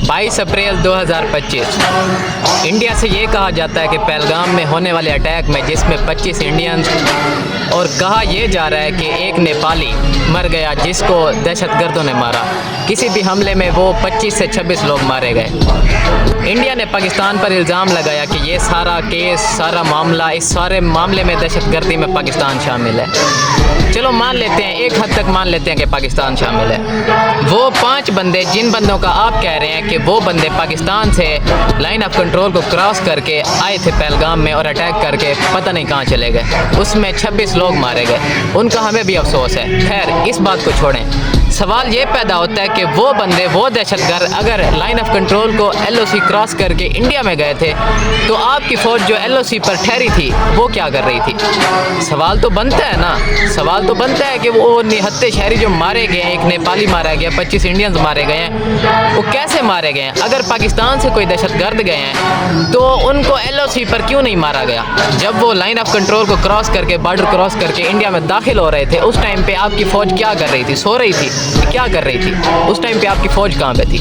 22 अप्रैल 2025 India से ये कहा जाता है कि पहलगाम में होने वाले अटैक में जिसमें 25 इंडियंस और कहा यह जा रहा है कि एक नेपाली मर गया जिसको दहशतगर्दों ने मारा। किसी भी हमले में वो 25 से 26 लोग मारे गए। इंडिया ने पाकिस्तान पर इल्ज़ाम लगाया कि ये सारा केस, सारा मामला, इस सारे मामले में दहशतगर्दी में पाकिस्तान शामिल है। चलो मान लेते हैं, एक हद तक मान लेते हैं कि पाकिस्तान शामिल है। वो 5 बंदे जिन बंदों का आप कह रहे हैं कि वो बंदे पाकिस्तान से लाइन ऑफ कंट्रोल को क्रॉस करके आए थे पहलगाम में और अटैक करके पता नहीं कहाँ चले गए, उसमें 26 लोग मारे गए। उनका हमें भी अफसोस है। खैर, इस बात को छोड़ें। सवाल ये पैदा होता है कि वो बंदे, वो दहशतगर्द अगर लाइन ऑफ कंट्रोल को LOC क्रॉस करके इंडिया में गए थे तो आपकी फ़ौज जो LOC पर ठहरी थी वो क्या कर रही थी? सवाल तो बनता है ना, सवाल तो बनता है कि वो निहत्ते शहरी जो मारे गए हैं, एक नेपाली मारा गया, 25 इंडियंस मारे गए हैं, वो कैसे मारे गए हैं? अगर पाकिस्तान से कोई दहशतगर्द गए हैं तो उनको LOC पर क्यों नहीं मारा गया? जब वो लाइन ऑफ कंट्रोल को क्रॉस करके, बॉर्डर क्रॉस करके इंडिया में दाखिल हो रहे थे, उस टाइम पे आपकी फ़ौज क्या कर रही थी? सो रही थी? क्या कर रही थी उस टाइम पे? आपकी फ़ौज कहाँ पे थी?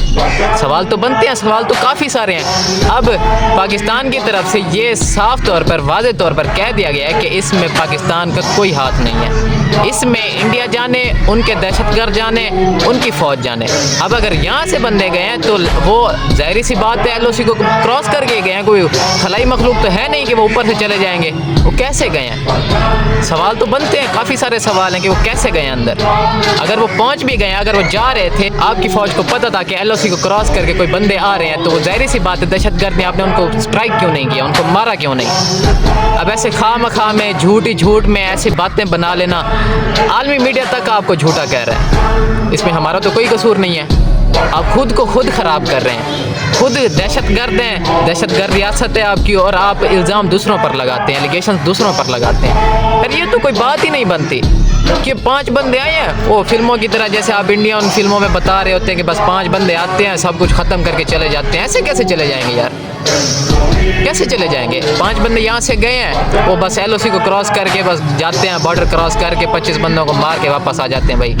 सवाल तो बनते हैं, सवाल तो काफ़ी सारे हैं। अब पाकिस्तान की तरफ से ये साफ तौर पर, वाज़े तौर पर कह दिया गया है कि इसमें पाकिस्तान का कोई हाथ नहीं है। इसमें इंडिया जाने, उनके दहशतगर्द जाने, उनकी फ़ौज जाने। अब अगर यहाँ से बंदे गए हैं तो वो ज़ाहिर सी बात है LOC को क्रॉस करके गए हैं। कोई खलाई मखलूक तो है नहीं कि वो ऊपर से चले जाएंगे। वो कैसे गए हैं? सवाल तो बनते हैं, काफ़ी सारे सवाल हैं कि वो कैसे गए अंदर। अगर वो पहुँच भी गए, अगर वो जा रहे थे, आपकी फ़ौज को पता था कि LOC को क्रॉस करके कोई बंदे आ रहे हैं, तो वो ज़ाहिर सी बात है दहशतगर्द ने, आपने उनको स्ट्राइक क्यों नहीं किया? उनको मारा क्यों नहीं? अब ऐसे खामखा में, झूठ में ऐसी बातें बना लेना, आलमी मीडिया तक आपको झूठा कह रहा है। इसमें हमारा तो कोई कसूर नहीं है। आप खुद को खुद ख़राब कर रहे हैं। खुद दहशतगर्द हैं, दहशतगर्द रियासत है आपकी, और आप इल्ज़ाम दूसरों पर लगाते हैं, एलिगेशन दूसरों पर लगाते हैं। पर ये तो कोई बात ही नहीं बनती कि 5 बंदे आए हैं। वो फिल्मों की तरह, जैसे आप इंडियन फिल्मों में बता रहे होते हैं कि बस 5 बंदे आते हैं, सब कुछ ख़त्म करके चले जाते हैं। ऐसे कैसे चले जाएंगे यार? कैसे चले जाएंगे? 5 बंदे यहाँ से गए हैं, वो बस LOC को क्रॉस करके बस जाते हैं, बॉर्डर क्रॉस करके 25 बंदों को मार के वापस आ जाते हैं भाई।